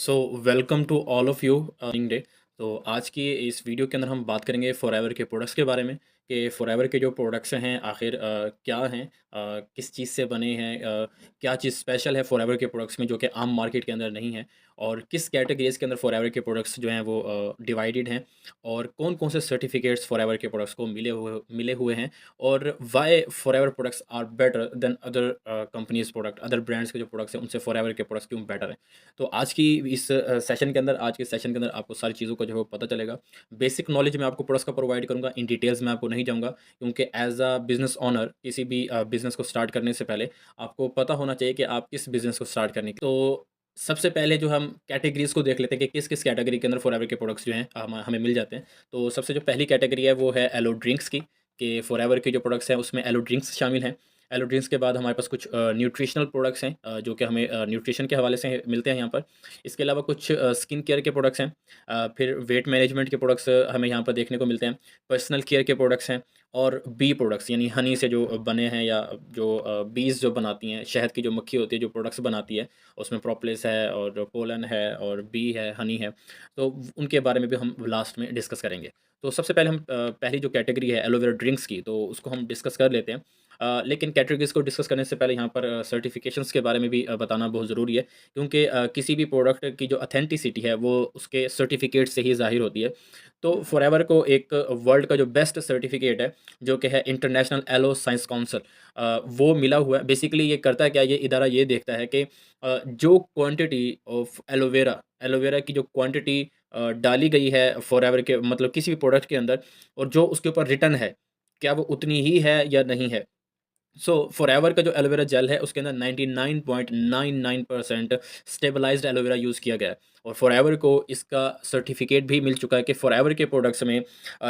So welcome to all of you day. तो आज की इस वीडियो के अंदर हम बात करेंगे फॉरएवर के प्रोडक्ट्स के बारे में कि फॉरएवर के जो प्रोडक्ट्स हैं आखिर क्या हैं, किस चीज़ से बने हैं, क्या चीज़ स्पेशल है फॉरएवर के प्रोडक्ट्स में जो कि आम मार्केट के अंदर नहीं है, और किस कैटेगरीज के अंदर फॉरएवर के प्रोडक्ट्स जो हैं वो डिवाइडेड हैं, और कौन कौन से सर्टिफिकेट्स फॉरएवर के प्रोडक्ट्स को मिले हुए हैं, और why Forever products are better than other companies product, other brands के जो प्रोडक्ट्स हैं उनसे फॉरएवर के प्रोडक्ट्स क्यों बेटर हैं। तो आज के सेशन के अंदर आपको सारी चीज़ों का जो है वो पता चलेगा। बेसिक नॉलेज मैं आपको प्रोडक्ट्स का प्रोवाइड करूँगा, इन डिटेल्स में आपको नहीं जाऊँगा, क्योंकि एज़ अ बिज़नेस ओनर किसी भी बिज़नेस को स्टार्ट करने से पहले आपको पता होना चाहिए कि आप किस बिज़नेस को स्टार्ट करने की। तो सबसे पहले जो हम कैटेगरीज़ को देख लेते हैं कि किस-किस कैटेगरी के अंदर फॉरएवर के प्रोडक्ट्स जो हैं हमें मिल जाते हैं। तो सबसे जो पहली कैटेगरी है वो है एलो ड्रिंक्स की, कि फॉरएवर के जो प्रोडक्ट्स हैं उसमें एलो ड्रिंक्स शामिल हैं। एलो ड्रिंक्स के बाद हमारे पास कुछ न्यूट्रिशनल प्रोडक्ट्स हैं, जो कि हमें न्यूट्रिशन के हवाले से मिलते हैं यहाँ पर। इसके अलावा कुछ स्किन केयर के प्रोडक्ट्स हैं, फिर वेट मैनेजमेंट के प्रोडक्ट्स हमें यहाँ पर देखने को मिलते हैं। पर्सनल केयर के प्रोडक्ट्स हैं, और बी प्रोडक्ट्स यानी हनी से जो बने हैं, या जो बीज़ जो बनाती हैं, शहद की जो मक्खी होती है जो प्रोडक्ट्स बनाती है, उसमें प्रोपोलिस है और पोलन है और बी है, हनी है। तो उनके बारे में भी हम लास्ट में डिस्कस करेंगे। तो सबसे पहले हम पहली जो कैटेगरी है एलोवेरा ड्रिंक्स की, तो उसको हम डिस्कस कर लेते हैं। लेकिन कैटेगरीज़ को डिस्कस करने से पहले यहाँ पर सर्टिफ़िकेशंस के बारे में भी बताना बहुत ज़रूरी है, क्योंकि किसी भी प्रोडक्ट की जो ऑथेंटिसिटी है वो उसके सर्टिफ़िकेट से ही ज़ाहिर होती है। तो फॉरएवर को एक वर्ल्ड का जो बेस्ट सर्टिफ़िकेट है, जो कि है इंटरनेशनल एलो साइंस काउंसिल, वो मिला हुआ है। बेसिकली ये करता है क्या, ये इदारा ये देखता है कि जो क्वांटिटी ऑफ एलोवेरा एलोवेरा की जो क्वांटिटी डाली गई है फॉरएवर के, मतलब किसी भी प्रोडक्ट के अंदर, और जो उसके ऊपर रिटन है, क्या वो उतनी ही है या नहीं है। सो फॉरएवर का जो एलोवेरा जेल है उसके अंदर 99.99% स्टेबलाइज्ड एलोवेरा यूज़ किया गया है, और फॉरएवर को इसका सर्टिफिकेट भी मिल चुका है कि फॉरएवर के प्रोडक्ट्स में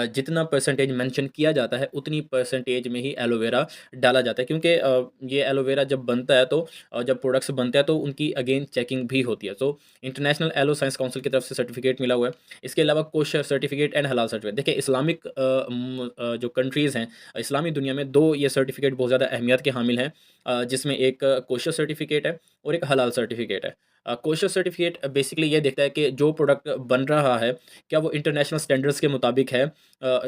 जितना परसेंटेज मेंशन किया जाता है उतनी परसेंटेज में ही एलोवेरा डाला जाता है, क्योंकि ये एलोवेरा जब बनता है तो जब प्रोडक्ट्स बनते हैं तो उनकी अगेन चेकिंग भी होती है। So international yellow science council की तरफ से सर्टिफिकेट मिला हुआ है। इसके अलावा कोशर सर्टिफिकेट एंड हलाल सर्टिफिकेट, देखिए इस्लामिक जो कंट्रीज़ हैं, इस्लामी दुनिया में 2 ये सर्टिफ़िकेट बहुत ज़्यादा अहमियत के हामिल हैं, जिसमें एक कोशर सर्टिफ़िकेट है और एक हलाल सर्टिफ़िकेट है। कोशर सर्टिफ़िकेट बेसिकली ये देखता है कि जो प्रोडक्ट बन रहा है, क्या वो इंटरनेशनल स्टैंडर्ड्स के मुताबिक है,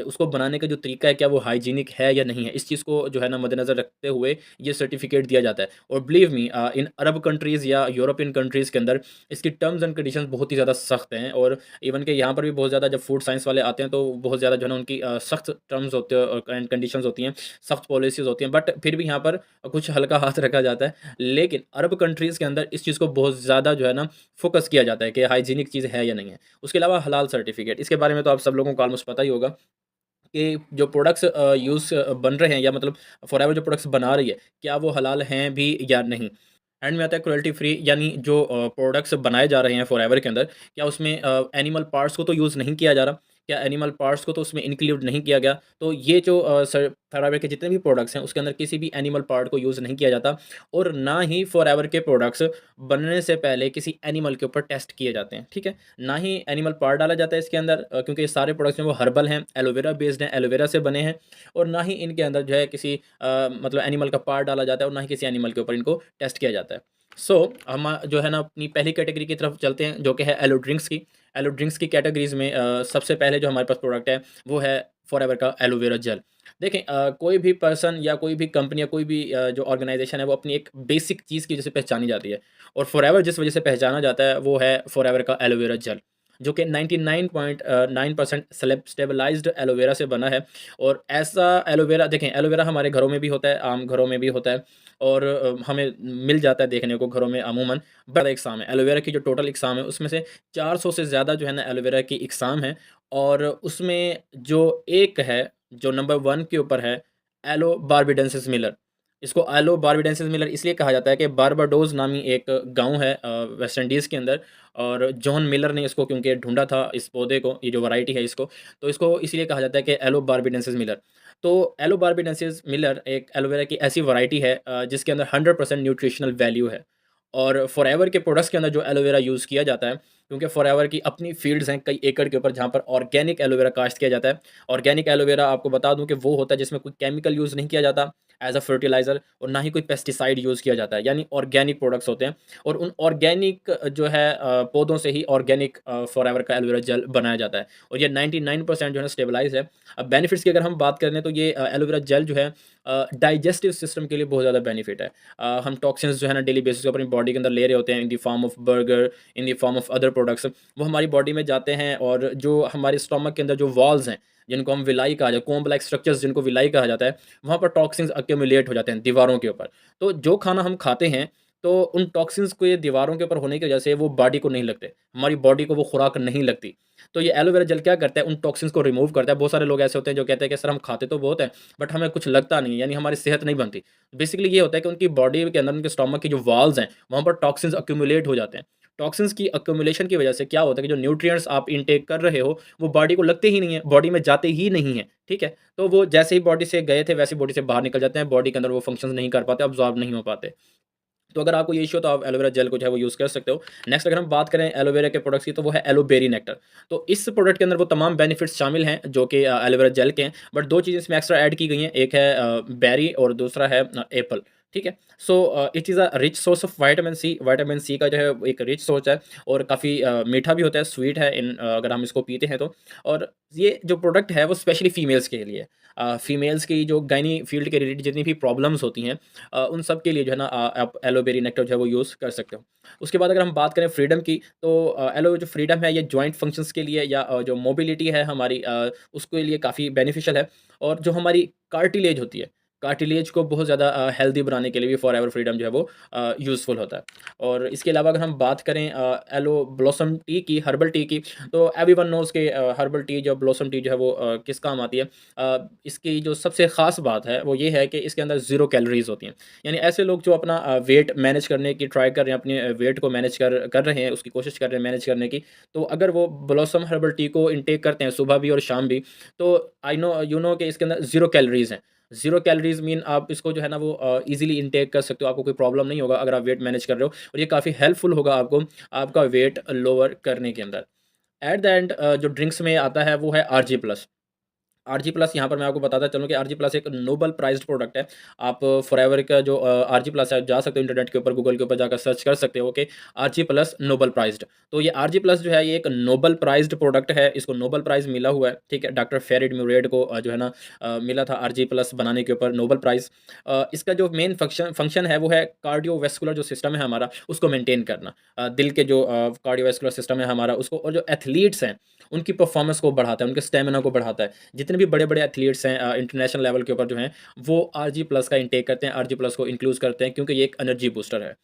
उसको बनाने का जो तरीका है क्या वो हाइजीनिक है या नहीं है। इस चीज़ को जो है ना मद्देनज़र रखते हुए ये सर्टिफ़िकेट दिया जाता है, और बिलीव मी इन अरब कंट्रीज़ या यूरोपियन कंट्रीज़ के अंदर इसकी टर्म्स एंड कंडीशंस बहुत ही ज़्यादा सख्त हैं, और इवन के यहाँ पर भी बहुत ज़्यादा जब फूड साइंस वाले आते हैं तो बहुत ज़्यादा जो है ना उनकी सख्त टर्म्स होते हैं और एंड कंडीशंस होती हैं, सख्त पॉलिसीज़ होती हैं, बट फिर भी यहाँ पर कुछ हल्का हाथ रखा जाता है। लेकिन अरब कंट्रीज़ के अंदर इस चीज़ को बहुत ज़्यादा जो है ना फ़ोकस किया जाता है कि हाइजीनिक चीज़ है या नहीं है। उसके अलावा हलाल सर्टिफ़िकेट, इसके बारे में तो आप सब लोगों को ऑलमोस्ट पता ही होगा कि जो प्रोडक्ट्स बन रहे हैं, या मतलब फॉरएवर जो प्रोडक्ट्स बना रही है, क्या वो हलाल हैं भी या नहीं। एंड में आता है क्रुएल्टी फ्री, यानी जो प्रोडक्ट्स बनाए जा रहे हैं फॉरएवर के अंदर, क्या उसमें एनिमल पार्ट्स को तो यूज़ नहीं किया जा रहा, क्या एनिमल पार्ट्स को तो उसमें इंक्लूड नहीं किया गया। तो ये जो फॉरएवर के जितने भी प्रोडक्ट्स हैं उसके अंदर किसी भी एनिमल पार्ट को यूज़ नहीं किया जाता, और ना ही फॉरएवर के प्रोडक्ट्स बनने से पहले किसी एनिमल के ऊपर टेस्ट किए जाते हैं, ठीक है। ना ही एनिमल पार्ट डाला जाता है इसके अंदर, क्योंकि ये सारे प्रोडक्ट्स हैं वो हर्बल हैं, एलोवेरा बेस्ड हैं, एलोवेरा से बने हैं, और ना ही इनके अंदर जो है किसी मतलब एनिमल का पार्ट डाला जाता है, और ना ही किसी एनिमल के ऊपर इनको टेस्ट किया जाता है। सो हम जो है ना अपनी पहली कैटेगरी की तरफ चलते हैं, जो कि है एलो ड्रिंक्स की। एलो ड्रिंक्स की कैटेगरीज़ में सबसे पहले जो हमारे पास प्रोडक्ट है वो है फॉरएवर का एलोवेरा जेल। देखें, कोई भी पर्सन या कोई भी कंपनी या कोई भी जो ऑर्गेनाइज़ेशन है वो अपनी एक बेसिक चीज़ की वजह से पहचानी जाती है, और फॉरएवर जिस वजह से पहचाना जाता है वो है फॉरएवर का एलोवेरा जेल, जो कि 99.9% स्टेबलाइज्ड एलोवेरा से बना है। और ऐसा एलोवेरा, देखें एलोवेरा हमारे घरों में भी होता है, आम घरों में भी होता है, और हमें मिल जाता है देखने को घरों में अमूमन। बड़ा इकसाम है एलोवेरा की, जो टोटल इकसाम है उसमें से 400 से ज़्यादा जो है ना एलोवेरा की इकसाम है, और उसमें जो एक है, जो नंबर 1 के ऊपर है, एलो बारबेडेंसिस मिलर। इसको एलो बारबेडेंसिस मिलर इसलिए कहा जाता है कि बारबाडोस नामी एक गाँव है वेस्ट इंडीज़ के अंदर, और जॉन मिलर ने इसको क्योंकि ढूँढा था इस पौधे को, ये जो वैरायटी है इसको, तो इसको इसलिए कहा जाता है कि एलो बारबेडेंसिस मिलर। तो एलो बारबेडेंसिस मिलर एक एलोवेरा की ऐसी वैरायटी है जिसके अंदर 100% न्यूट्रिशनल वैल्यू है, और फॉरएवर के प्रोडक्ट्स के अंदर जो एलोवेरा यूज़ किया जाता है क्योंकि फॉरएवर की अपनी फील्ड्स हैं कई एकड़ के ऊपर जहाँ पर ऑर्गेनिक एलोवेरा काश्त किया जाता है। ऑर्गेनिक एलोवेरा आपको बता दूँ कि वो होता है जिसमें कोई केमिकल यूज़ नहीं किया जाता एज़ अ फर्टिलाइज़र, और ना ही कोई पेस्टिसाइड यूज़ किया जाता है, यानी ऑर्गेनिक प्रोडक्ट्स होते हैं। और उन ऑर्गेनिक जो है पौधों से ही ऑर्गेनिक फॉरएवर का एलोवेरा जेल बनाया जाता है, और ये 99% जो है ना स्टेबलाइज़ है। अब बेनिफिट्स की अगर हम बात करें तो ये एलोवेरा जेल जो है डाइजेस्टिव सिस्टम के लिए बहुत ज़्यादा बेनिफिट है। हम टॉक्सिन्स जो है ना डेली बेसिस पे अपनी बॉडी के अंदर ले रहे होते हैं in the form of burger, in the form of other products, वो हमारी बॉडी में जाते हैं, और जो हमारे स्टमक के अंदर जो वॉल्स हैं, जिनको हम विलाई कहा जाए, कोम्ब लाइक स्ट्रक्चर्स जिनको विलाई कहा जाता है, वहाँ पर टॉक्सिन्स अक्यूमुलेट हो जाते हैं दीवारों के ऊपर। तो जो खाना हम खाते हैं, तो उन टॉक्सिन्स को ये दीवारों के ऊपर होने की वजह से वो बॉडी को नहीं लगते, हमारी बॉडी को वो खुराक नहीं लगती। तो ये एलोवेरा जेल क्या करता है, उन टॉक्सिन्स को रिमूव करता है। बहुत सारे लोग ऐसे होते हैं जो कहते हैं कि सर हम खाते तो बहुत हैं, बट हमें कुछ लगता नहीं है, यानी हमारी सेहत नहीं बनती। बेसिकली ये होता है कि उनकी बॉडी के अंदर, उनके स्टमक की जो वॉल्स हैं, वहाँ पर टॉक्सिन्स अक्यूमुलेट हो जाते हैं। टॉक्सिन्स की अक्यूमुलेशन की वजह से क्या होता है कि जो न्यूट्रिएंट्स आप इनटेक कर रहे हो, वो बॉडी को लगते ही नहीं है, बॉडी में जाते ही नहीं है, ठीक है? तो वो जैसे ही बॉडी से गए थे, वैसे ही बॉडी से बाहर निकल जाते हैं, बॉडी के अंदर वो फंक्शंस नहीं कर पाते, अब्ज़ॉर्ब नहीं हो पाते। तो अगर आपको ये इश्यू है तो आप एलोवेरा जेल को जो है वो यूज़ कर सकते हो। नेक्स्ट अगर हम बात करें एलोवेरा के प्रोडक्ट्स की, तो वो है एलोबेरी नेक्टर। तो इस प्रोडक्ट के अंदर वो तमाम बेनिफिट्स शामिल हैं जो कि एलोवेरा जेल के हैं, बट 2 चीज़ें इसमें एक्स्ट्रा ऐड की गई हैं। एक है बेरी और दूसरा है एप्पल, ठीक है? So it is a rich source of vitamin C. Vitamin C का जो है वो एक रिच सोर्स है, और काफ़ी मीठा भी होता है, स्वीट है अगर हम इसको पीते हैं तो। और ये जो प्रोडक्ट है वो स्पेशली फीमेल्स के लिए फीमेल्स की जो गायनी फील्ड के रिलेटेड जितनी भी प्रॉब्लम्स होती हैं, उन सब के लिए जो है ना आप एलोबेरी नेक्टर जो है वो यूज़ कर सकते हो। उसके बाद अगर हम बात करें फ्रीडम की, तो एलो जो फ्रीडम है ये जॉइंट फंक्शंस के लिए, या जो मोबिलिटी है हमारी, उसके लिए काफ़ी बेनिफिशियल है। और जो हमारी कार्टिलेज होती है, कार्टिलेज को बहुत ज़्यादा हेल्दी बनाने के लिए भी फॉरएवर फ्रीडम जो है वो यूज़फुल होता है। और इसके अलावा अगर हम बात करें एलो ब्लॉसम टी की, हर्बल टी की, तो एवरीवन नोज़ के हर्बल टी जो ब्लॉसम टी जो है वो किस काम आती है। इसकी जो सबसे ख़ास बात है वो ये है कि इसके अंदर ज़ीरो कैलोरीज़ होती हैं। यानी ऐसे लोग जो अपना वेट मैनेज करने की ट्राई कर रहे हैं, अपने वेट को मैनेज कर कर रहे हैं, उसकी कोशिश कर रहे हैं मैनेज करने की, तो अगर वो ब्लॉसम हर्बल टी को इनटेक करते हैं सुबह भी और शाम भी, तो आई नो यू नो कि इसके अंदर ज़ीरो कैलोरीज़ हैं। ज़ीरो कैलोरीज़ मीन आप इसको जो है ना वो ईज़िली इनटेक कर सकते हो, आपको कोई प्रॉब्लम नहीं होगा अगर आप वेट मैनेज कर रहे हो, और ये काफ़ी हेल्पफुल होगा आपको, आपका वेट लोअर करने के अंदर। एट द एंड जो ड्रिंक्स में आता है वो है आरजी प्लस। आरजी प्लस यहाँ पर मैं आपको बताता चलूँ कि आरजी प्लस एक नोबल प्राइज़्ड प्रोडक्ट है। आप फॉरएवर का जो आरजी प्लस है, आप जा सकते हो इंटरनेट के ऊपर, गूगल के ऊपर जाकर सर्च कर सकते हो कि आरजी प्लस नोबल प्राइज़्ड। तो ये आरजी प्लस जो है ये एक नोबल प्राइज़्ड प्रोडक्ट है, इसको नोबल प्राइज़ मिला हुआ है, ठीक है? डॉक्टर फेरिड म्यूरेड को जो है ना मिला था आरजी प्लस बनाने के ऊपर नोबल प्राइज़। इसका जो मेन फंक्शन है वो है कार्डियोवैस्कुलर जो सिस्टम है हमारा, उसको मेंटेन करना। दिल के जो कार्डियोवैस्कुलर सिस्टम है हमारा उसको, और जो एथलीट्स हैं उनकी परफॉर्मेंस को बढ़ाता है, उनके स्टैमिना को बढ़ाता है। जितने भी बड़े-बड़े एथलीट्स हैं इंटरनेशनल लेवल के ऊपर जो हैं, वो आरजी प्लस का इंटेक करते हैं, आरजी प्लस को इंक्लूड करते हैं, क्योंकि ये एक एनर्जी बूस्टर है।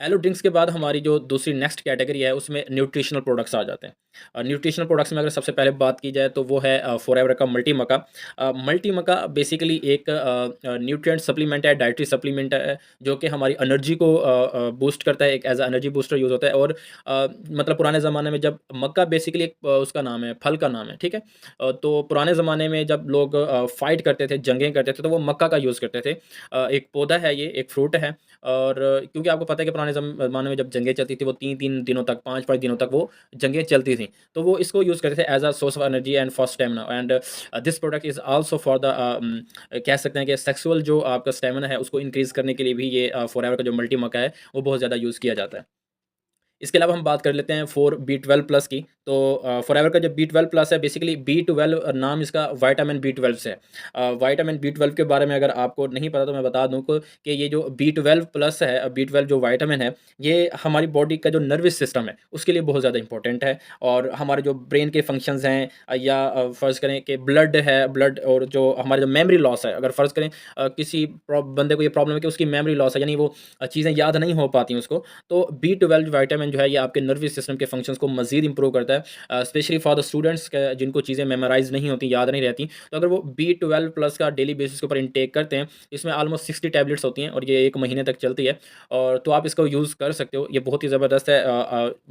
एलो ड्रिंक्स के बाद हमारी जो दूसरी नेक्स्ट कैटेगरी है उसमें न्यूट्रिशनल प्रोडक्ट्स आ जाते हैं। न्यूट्रिशनल प्रोडक्ट्स में अगर सबसे पहले बात की जाए तो वो है फॉरएवर का मल्टी मका। मल्टी मका बेसिकली एक न्यूट्रिएंट सप्लीमेंट है, डाइटरी सप्लीमेंट है, जो कि हमारी एनर्जी को बूस्ट करता है, एक as a energy booster use होता है। और मतलब पुराने ज़माने में जब मक्का बेसिकली एक उसका नाम है, फल का नाम है, ठीक है? तो पुराने ज़माने में जब लोग फाइट करते थे, जंगें करते थे, तो वो मक्का का यूज़ करते थे। एक पौधा है ये, एक फ्रूट है। और क्योंकि आपको पता है कि पुराने ज़माने में जब जंगें चलती थी, वो 3-3 दिनों तक, 5-5 दिनों तक वो जंगें चलती थीं। तो वो इसको यूज़ करते थे as a source of energy and for stamina. And this product is also for the कह सकते हैं कि सेक्सुअल जो आपका स्टैमिना है, उसको इंक्रीज़ करने के लिए भी ये फॉरएवर का जो मल्टी मक्का है, वो बहुत ज़्यादा यूज़ किया जाता है। इसके अलावा हम बात कर लेते हैं फॉर बी12 प्लस की। तो फॉरएवर का जो बी12 प्लस है, बेसिकली बी12 नाम इसका विटामिन बी12 से है। विटामिन बी12 के बारे में अगर आपको नहीं पता तो मैं बता दूँ को कि ये जो बी12 प्लस है, बी12 जो विटामिन है, ये हमारी बॉडी का जो नर्वस सिस्टम है उसके लिए बहुत ज़्यादा इंपॉर्टेंट है। और हमारे जो ब्रेन के फंक्शंस हैं, या फ़र्ज़ करें कि ब्लड है, ब्लड और जो हमारा जो मेमोरी लॉस है, अगर फ़र्ज़ करें किसी बंदे को ये प्रॉब्लम है कि उसकी मेमोरी लॉस है, यानी वो चीज़ें याद नहीं हो पाती उसको, तो बी12 विटामिन जो है ये आपके नर्वस सिस्टम के फंक्शंस को मज़ीद इंप्रूव करता है, स्पेशली फॉर द स्टूडेंट्स जिनको चीज़ें मेमोराइज़ नहीं होती, याद नहीं रहती। तो अगर वो बी12 प्लस का डेली बेसिस के ऊपर इंटेक करते हैं, इसमें ऑलमोस्ट 60 टैबलेट्स होती हैं और ये 1 महीने तक चलती है। और तो आप इसको यूज़ कर सकते हो, ये बहुत ही ज़बरदस्त है,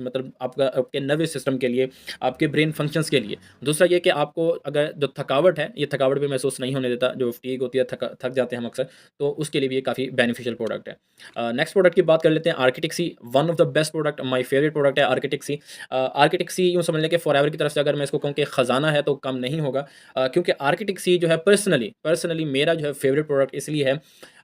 मतलब आपका आपके नर्वस सिस्टम के लिए, आपके ब्रेन फंक्शंस के लिए। दूसरा ये कि आपको अगर जो थकावट है, ये थकावट भी महसूस नहीं होने देता, जो फटीग होती है, थक जाते हैं हम अक्सर, तो उसके लिए भी ये काफ़ी बेनिफिशियल प्रोडक्ट है। नेक्स्ट प्रोडक्ट की बात कर लेते हैं, Arcticsea, one of the best product my favourite product है आर्किटेक्ट सी। आर्किटेक्ट सी यूँ समझ लें कि फॉरएवर की तरफ से अगर मैं इसको कहूँ कि खजाना है तो कम नहीं होगा। क्योंकि आर्किटेक्ट सी जो है पर्सनली पर्सनली मेरा जो है फेवरेट प्रोडक्ट इसलिए है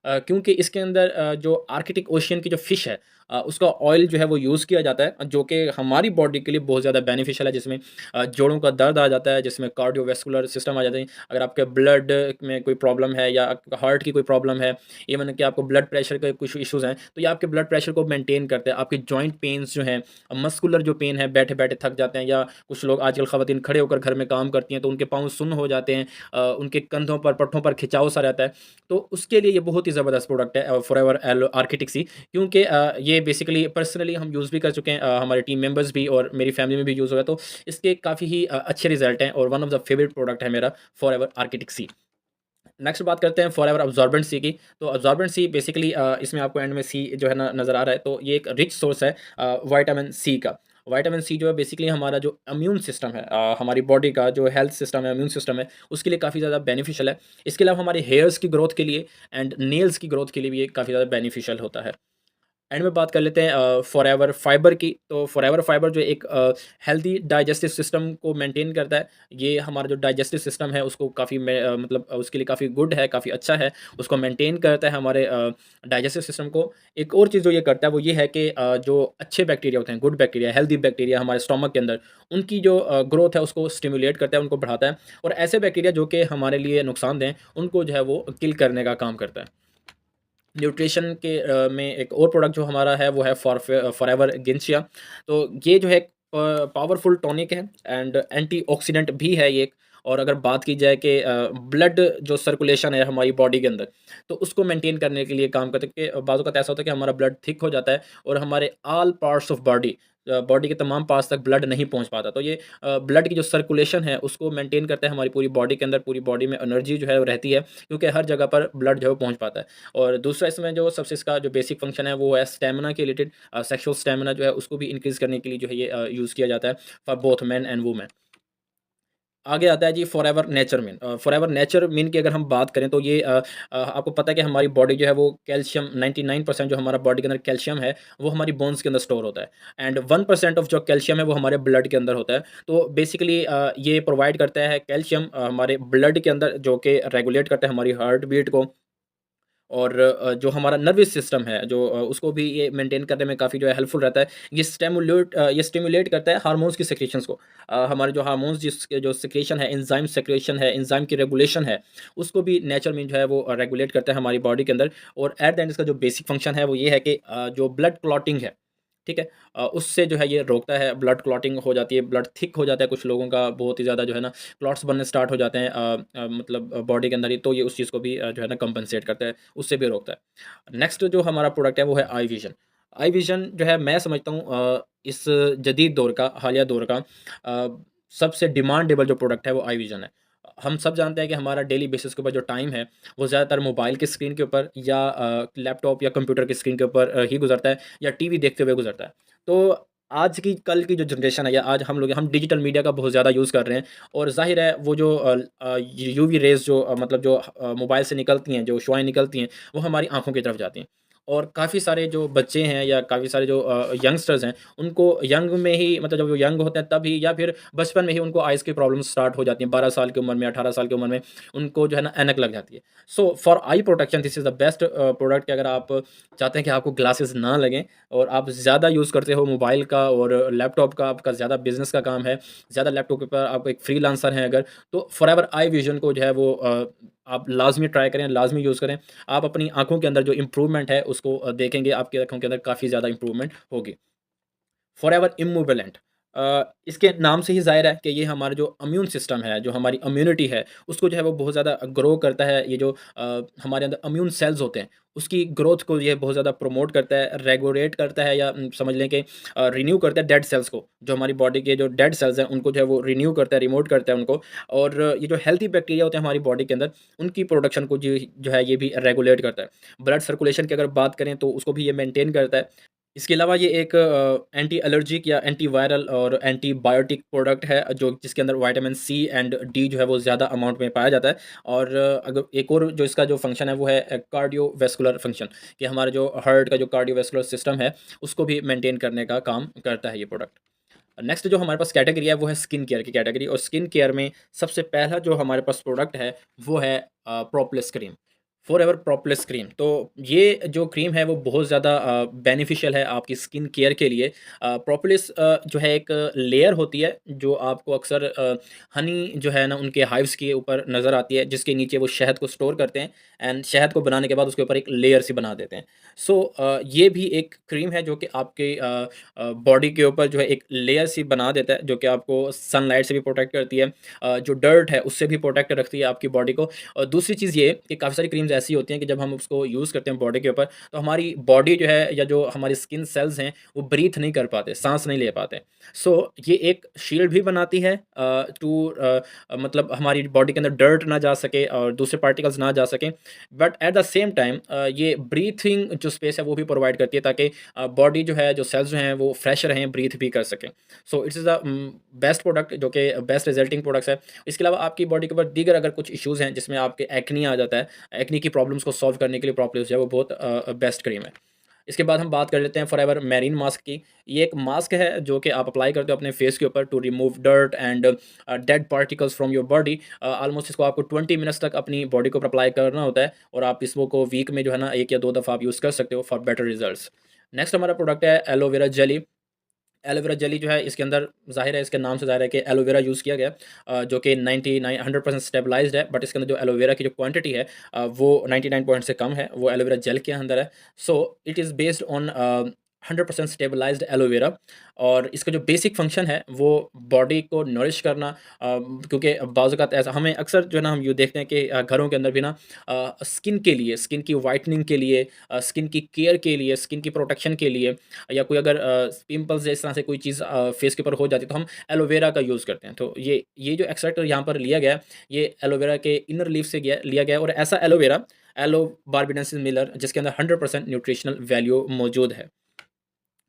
क्योंकि इसके अंदर जो आर्कटिक ओशियन की जो फ़िश है उसका ऑयल जो है वो यूज़ किया जाता है जो कि हमारी बॉडी के लिए बहुत ज़्यादा बेनिफिशियल है, जिसमें जोड़ों का दर्द आ जाता है, जिसमें कार्डियोवैस्कुलर सिस्टम आ जाते हैं। अगर आपके ब्लड में कोई प्रॉब्लम है या हार्ट की कोई प्रॉब्लम है, इवन कि आपको ब्लड प्रेशर के कुछ इश्यूज़ हैं, तो ये आपके ब्लड प्रेशर को मेंटेन करते हैं। आपके जॉइंट पेन्स जो हैं, मस्कुलर जो पेन है, बैठे-बैठे थक जाते हैं, या कुछ लोग आजकल ख़वातीन खड़े होकर घर में काम करती हैं तो उनके पाँव सुन्न हो जाते हैं, उनके कंधों पर, पट्ठों पर खिंचाव सा रहता है। तो उसके लिए ये बहुत ही ज़बरदस्त प्रोडक्ट है फॉरएवर एलो आर्किटेक्ट सी, क्योंकि ये बेसिकली पर्सनली हम यूज़ भी कर चुके हैं, हमारे टीम मेंबर्स भी और मेरी फैमिली में भी यूज़ हुआ है, तो इसके काफ़ी ही अच्छे रिज़ल्ट हैं और one of the favourite product है मेरा फॉरएवर आर्किटेक्ट सी। नेक्स्ट बात करते हैं फॉरएवर अब्ज़ॉर्बेंट सी की। तो अब्ज़ॉर्बेंट सी बेसिकली इसमें आपको एंड में सी जो है ना नज़र आ रहा है, तो ये एक रिच सोर्स है विटामिन सी का। विटामिन सी जो है बेसिकली हमारा जो इम्यून सिस्टम है, हमारी बॉडी का जो हेल्थ सिस्टम है, इम्यून सिस्टम है, उसके लिए काफ़ी ज़्यादा बेनिफिशियल है। इसके अलावा हमारे हेयर्स की ग्रोथ के लिए एंड नेल्स की ग्रोथ के लिए भी ये काफ़ी ज़्यादा बेनिफिशियल होता है। एंड में बात कर लेते हैं फॉरएवर फाइबर की। तो फॉरएवर फाइबर जो एक हेल्दी डाइजेस्टिव सिस्टम को मेंटेन करता है। ये हमारा जो डाइजेस्टिव सिस्टम है उसको काफ़ी मतलब उसके लिए काफ़ी गुड है, काफ़ी अच्छा है। उसको मेंटेन करता है हमारे डाइजेस्टिव सिस्टम को। एक और चीज़ जो ये करता है वो ये है कि जो अच्छे बैक्टीरिया होते हैं, गुड बैक्टीरिया, हेल्दी बैक्टीरिया हमारे स्टोमक के अंदर, उनकी जो ग्रोथ है उसको स्टिमुलेट करता है, उनको बढ़ाता है। और ऐसे बैक्टीरिया जो कि हमारे लिए नुकसानदेह हैं, उनको जो है वो किल करने का काम करता है। न्यूट्रिशन के में एक और प्रोडक्ट जो हमारा है वो है फॉरएवर गिनशिया। तो ये जो है पावरफुल टॉनिक है एंड एंटीऑक्सीडेंट भी है ये एक। और अगर बात की जाए कि ब्लड जो सर्कुलेशन है हमारी बॉडी के अंदर, तो उसको मेंटेन करने के लिए काम करते हैं कि बाज़ औक़ात ऐसा होता है कि हमारा ब्लड थिक हो जाता है और हमारे all parts of body body के तमाम पार्ट्स तक ब्लड नहीं पहुंच पाता। तो ये ब्लड की जो सर्कुलेशन है उसको मेंटेन करता है हमारी पूरी बॉडी के अंदर, पूरी बॉडी में एनर्जी जो है वो रहती है, क्योंकि हर जगह पर ब्लड जो है वो पहुंच पाता है। और दूसरा इसमें जो सबसे इसका जो बेसिक फंक्शन है वो है स्टैमिना के रिलेटेड। सेक्सुअल स्टैमिना जो है उसको भी इंक्रीज़ करने के लिए जो है ये यूज़ किया जाता है for both men and women. आगे आता है जी फॉरएवर नेचर मिन। फॉरएवर नेचर मिन की अगर हम बात करें तो ये आपको पता है कि हमारी बॉडी जो है वो कैल्शियम 99% जो हमारा बॉडी के अंदर कैल्शियम है वो हमारी बोन्स के अंदर स्टोर होता है एंड 1% ऑफ जो कैल्शियम है वो हमारे ब्लड के अंदर होता है। तो बेसिकली ये प्रोवाइड करता है कैल्शियम हमारे ब्लड के अंदर, जो कि रेगुलेट करता है हमारी हार्ट बीट को। और जो हमारा नर्वस सिस्टम है जो उसको भी ये मेंटेन करने में काफ़ी जो है हेल्पफुल रहता है। ये स्टिमुलेट करता है हार्मोन्स की सेक्रेशंस को। हमारे जो हार्मोन्स जिसके जो सेक्रेशन है, एंजाइम सेक्रेशन है, एंजाइम की रेगुलेशन है, उसको भी नेचर में जो है वो रेगुलेट करता है हमारी बॉडी के अंदर। और एट द एंड इसका जो बेसिक फंक्शन है वो ये है कि जो ब्लड क्लॉटिंग है, ठीक है? उससे जो है ये रोकता है, ब्लड क्लॉटिंग हो जाती है, ब्लड थिक हो जाता है, कुछ लोगों का बहुत ही ज़्यादा जो है ना क्लॉट्स बनने स्टार्ट हो जाते हैं मतलब बॉडी के अंदर ही, तो ये उस चीज़ को भी जो है ना कंपनसेट करता है, उससे भी रोकता है। नेक्स्ट जो हमारा प्रोडक्ट है वो है आई विज़न। आई विज़न जो है मैं समझता हूँ इस जदीद दौर का, हालिया दौर का सबसे डिमांडेबल जो प्रोडक्ट है वो आई विज़न है। हम सब जानते हैं कि हमारा डेली बेसिस के ऊपर जो टाइम है वो ज़्यादातर मोबाइल की स्क्रीन के ऊपर या लैपटॉप या कंप्यूटर की स्क्रीन के ऊपर ही गुज़रता है या टीवी देखते हुए गुज़रता है। तो आज की कल की जो जनरेशन है या आज हम डिजिटल मीडिया का बहुत ज़्यादा यूज़ कर रहे हैं और ज़ाहिर है वो जो यूवी रेज़ जो मतलब जो मोबाइल से निकलती हैं, जो शुआएँ निकलती हैं, वो हमारी आँखों की तरफ जाती हैं। और काफ़ी सारे जो बच्चे हैं या काफ़ी सारे जो यंगस्टर्स हैं, उनको यंग में ही मतलब जब वो यंग होते हैं तभी या फिर बचपन में ही उनको आइज़ की प्रॉब्लम स्टार्ट हो जाती हैं। 12 साल की उम्र में, 18 साल की उम्र में उनको जो है ना ऐनक लग जाती है। So for I protection this is the best product कि अगर आप चाहते हैं कि आपको ग्लासेस ना लगें और आप ज़्यादा यूज़ करते हो मोबाइल का और लैपटॉप का, आपका ज़्यादा बिज़नेस का काम है, ज़्यादा लैपटॉप के ऊपर आप एक फ्रीलांसर हैं अगर, तो फॉरएवर आई विज़न को जो है वो आप लाज़मी ट्राई करें, लाज़मी यूज़ करें। आप अपनी आँखों के अंदर जो इम्प्रूवमेंट है उसको देखेंगे, आपकी आँखों के अंदर काफ़ी ज़्यादा इम्प्रूवमेंट होगी। फॉरएवर इम्मूवेलेंट इसके नाम से ही ज़ाहिर है कि ये हमारा जो इम्यून सिस्टम है, जो हमारी इम्यूनिटी है, उसको जो है वो बहुत ज़्यादा ग्रो करता है। ये जो हमारे अंदर इम्यून सेल्स होते हैं, उसकी ग्रोथ को ये बहुत ज़्यादा प्रमोट करता है, रेगुलेट करता है या समझ लें कि रिन्यू करता है डेड सेल्स को। जो हमारी बॉडी के जो डेड सेल्स हैं, उनको जो है वो रिन्यू करता है, रिमोट करता है उनको। और ये जो हेल्थी बैक्टीरिया होते हैं हमारी बॉडी के अंदर, उनकी प्रोडक्शन को जो है ये भी रेगुलेट करता है। ब्लड सर्कुलेशन की अगर बात करें तो उसको भी ये मेंटेन करता है। इसके अलावा ये एक एंटी एलर्जिक या एंटी वायरल और एंटीबायोटिक प्रोडक्ट है, जो जिसके अंदर विटामिन सी एंड डी जो है वो ज़्यादा अमाउंट में पाया जाता है। और अगर एक और जो इसका जो फंक्शन है वो है कार्डियोवैस्कुलर फंक्शन, कि हमारा जो हार्ट का जो कार्डियोवैस्कुलर सिस्टम है उसको भी मेंटेन करने का काम करता है ये प्रोडक्ट। नेक्स्ट जो हमारे पास कैटेगरी है वो है स्किन केयर की कैटेगरी, और स्किन केयर में सबसे पहला जो हमारे पास प्रोडक्ट है वो है प्रोप्लस क्रीम, फॉरएवर प्रोप्लस क्रीम। तो ये जो क्रीम है वो बहुत ज़्यादा बेनिफिशियल है आपकी स्किन केयर के लिए। प्रोप्लिस जो है एक लेयर होती है जो आपको अक्सर हनी जो है ना उनके हाइव्स के ऊपर नज़र आती है, जिसके नीचे वो शहद को स्टोर करते हैं, एंड शहद को बनाने के बाद उसके ऊपर एक लेयर सी बना देते हैं। सो ये भी एक क्रीम है जो कि आपके बॉडी के ऊपर जो है एक लेयर सी बना देता है, जो कि आपको सनलाइट से भी प्रोटेक्ट करती है, जो डर्ट है उससे भी प्रोटेक्ट रखती है आपकी बॉडी को। और दूसरी चीज़ ये कि काफ़ी सारी क्रीम्स ऐसी होती हैं कि जब हम उसको यूज़ करते हैं बॉडी के ऊपर, तो हमारी बॉडी जो है या जो हमारी स्किन सेल्स हैं वो ब्रीथ नहीं कर पाते, सांस नहीं ले पाते। सो ये एक शील्ड भी बनाती है मतलब हमारी बॉडी के अंदर डर्ट ना जा सके और दूसरे पार्टिकल्स ना जा सकें, but at the same time ये ब्रीथिंग जो स्पेस है वो भी प्रोवाइड करती है, ताकि बॉडी जो है, जो सेल्स जो हैं वो फ्रेश रहें, ब्रीथ भी कर सकें। So it's is the best product, जो कि बेस्ट रिजल्टिंग प्रोडक्ट्स है। इसके अलावा आपकी बॉडी के ऊपर दीगर अगर कुछ इश्यूज़ हैं जिसमें आपके एक्नी आ जाता है, एक्नी की प्रॉब्लम्स को सॉल्व करने के लिए प्रोपोलिस जो है वो बहुत बेस्ट क्रीम है। इसके बाद हम बात कर लेते हैं फॉरएवर मैरीन मास्क की। ये एक मास्क है जो कि आप अप्लाई करते हो अपने फेस के ऊपर to remove dirt and dead particles from your body. Almost इसको आपको 20 मिनट्स तक अपनी बॉडी के ऊपर अप्लाई करना होता है, और आप इसको को वीक में जो है ना 1 या 2 दफ़ा आप यूज़ कर सकते हो फॉर बेटर रिजल्ट्स। नेक्स्ट हमारा प्रोडक्ट है एलोवेरा जेली। एलोवेरा जेली जो है इसके अंदर ज़ाहिर है, इसके नाम से ज़ाहिर है कि एलोवेरा यूज़ किया गया है, जो कि 99 100% स्टेबलाइज्ड है, बट इसके अंदर जो एलोवेरा की जो क्वांटिटी है वो 99 पॉइंट से कम है, वो एलोवेरा जेल के अंदर है। So it is based on 100% stabilised aloe vera, और इसका जो बेसिक फंक्शन है वो बॉडी को नरिश करना, क्योंकि बाज़ औक़ात ऐसा हमें अक्सर जो है ना हम यूँ देखते हैं कि घरों के अंदर भी ना स्किन के लिए, स्किन की वाइटनिंग के लिए, स्किन की केयर के लिए, स्किन की प्रोटेक्शन के लिए, या कोई अगर पिंपल्स या इस तरह से कोई चीज़ फेस के ऊपर हो जाती है, तो हम एलोवेरा का यूज़ करते हैं। तो ये जो एक्सट्रैक्ट यहाँ पर लिया गया है, ये एलोवेरा के इनर लीफ से लिया गया है, और ऐसा एलोवेरा एलो बार्बाडेंसिस मिलर जिसके अंदर 100% न्यूट्रिशनल वैल्यू मौजूद है।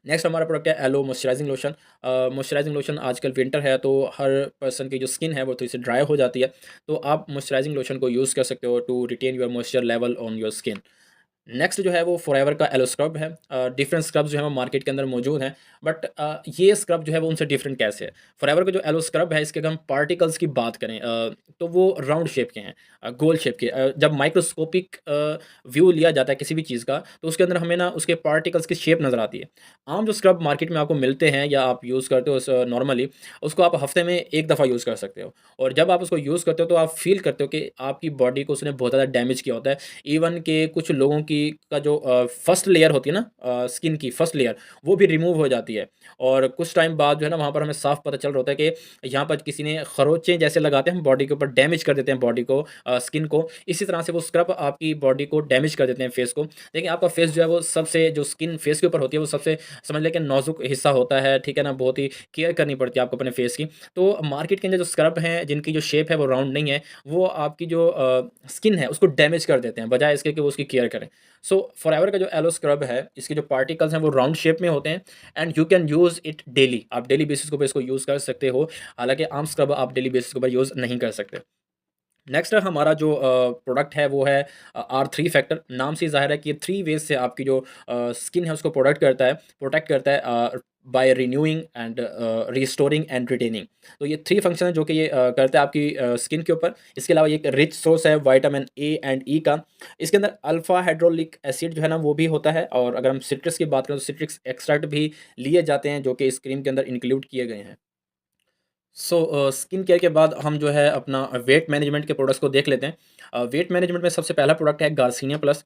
नेक्स्ट हमारा प्रोडक्ट है aloe moisturising lotion. Moisturising lotion, आजकल विंटर है तो हर पर्सन की जो स्किन है वो थोड़ी सी ड्राई हो जाती है, तो आप मॉइस्चराइजिंग लोशन को यूज़ कर सकते हो to retain your moisture level on your skin. Next जो है वो फॉरएवर का एलो स्क्रब है। डिफरेंट स्क्रब्स जो है वो मार्केट के अंदर मौजूद हैं, बट ये स्क्रब जो है वो उनसे डिफरेंट कैसे है? फॉरएवर का जो एलो स्क्रब है, इसके अगर हम पार्टिकल्स की बात करें तो वो राउंड शेप के हैं, गोल शेप के। जब माइक्रोस्कोपिक व्यू लिया जाता है किसी भी चीज़ का, तो उसके अंदर हमें ना उसके पार्टिकल्स की शेप नज़र आती है। आम जो स्क्रब मार्केट में आपको मिलते हैं या आप यूज़ करते हो नॉर्मली, उसको आप हफ्ते में एक दफ़ा यूज़ कर सकते हो, और जब आप उसको यूज़ करते हो तो आप फील करते हो कि आपकी बॉडी को उसने बहुत ज़्यादा डैमेज किया होता है। इवन के कुछ लोगों की का जो फर्स्ट लेयर होती है ना, स्किन की फर्स्ट लेयर, वो भी रिमूव हो जाती है, और कुछ टाइम बाद जो है ना वहाँ पर हमें साफ पता चल रहा होता है कि यहाँ पर किसी ने खरोंचे जैसे लगाते हैं बॉडी के ऊपर, डैमेज कर देते हैं बॉडी को, स्किन को। इसी तरह से वो स्क्रब आपकी बॉडी को डैमेज कर देते हैं, फेस को। देखिए आपका फेस जो है वो सबसे, जो स्किन फेस के ऊपर होती है वो सबसे समझ लें कि नाजुक हिस्सा होता है, ठीक है ना, बहुत ही केयर करनी पड़ती है आपको अपने फेस की। तो मार्केट के अंदर जो स्क्रब हैं जिनकी जो शेप है वो राउंड नहीं है, वो आपकी जो स्किन है उसको डैमेज कर देते हैं, बजाय इसके कि वो उसकी केयर करें। सो फॉरएवर का जो एलो स्क्रब है, इसके जो पार्टिकल्स हैं वो राउंड शेप में होते हैं, and you can use it daily. आप डेली बेसिस के ऊपर इसको यूज़ कर सकते हो, हालाँकि आम स्क्रब आप डेली बेसिस के ऊपर यूज़ नहीं कर सकते। नेक्स्ट हमारा जो प्रोडक्ट है वो है R3 फैक्टर। नाम से ही ज़ाहिर है कि ये 3 वेज़ से आपकी जो स्किन है उसको प्रोटेक्ट करता है by renewing and restoring and retaining. तो ये 3 फंक्शन है जो कि ये करता है आपकी स्किन के ऊपर। इसके अलावा ये एक रिच सोर्स है विटामिन ए एंड ई का। इसके अंदर अल्फ़ा हाइड्रोलिक एसिड जो है ना वो भी होता है, और अगर हम सिट्रस की बात करें तो सिट्रिक एक्सट्रैक्ट भी लिए जाते हैं, जो कि इस क्रीम के अंदर इंक्लूड किए गए हैं। सो स्किन केयर के बाद हम जो है अपना वेट मैनेजमेंट के प्रोडक्ट्स को देख लेते हैं। वेट मैनेजमेंट में सबसे पहला प्रोडक्ट है गार्सिनिया प्लस।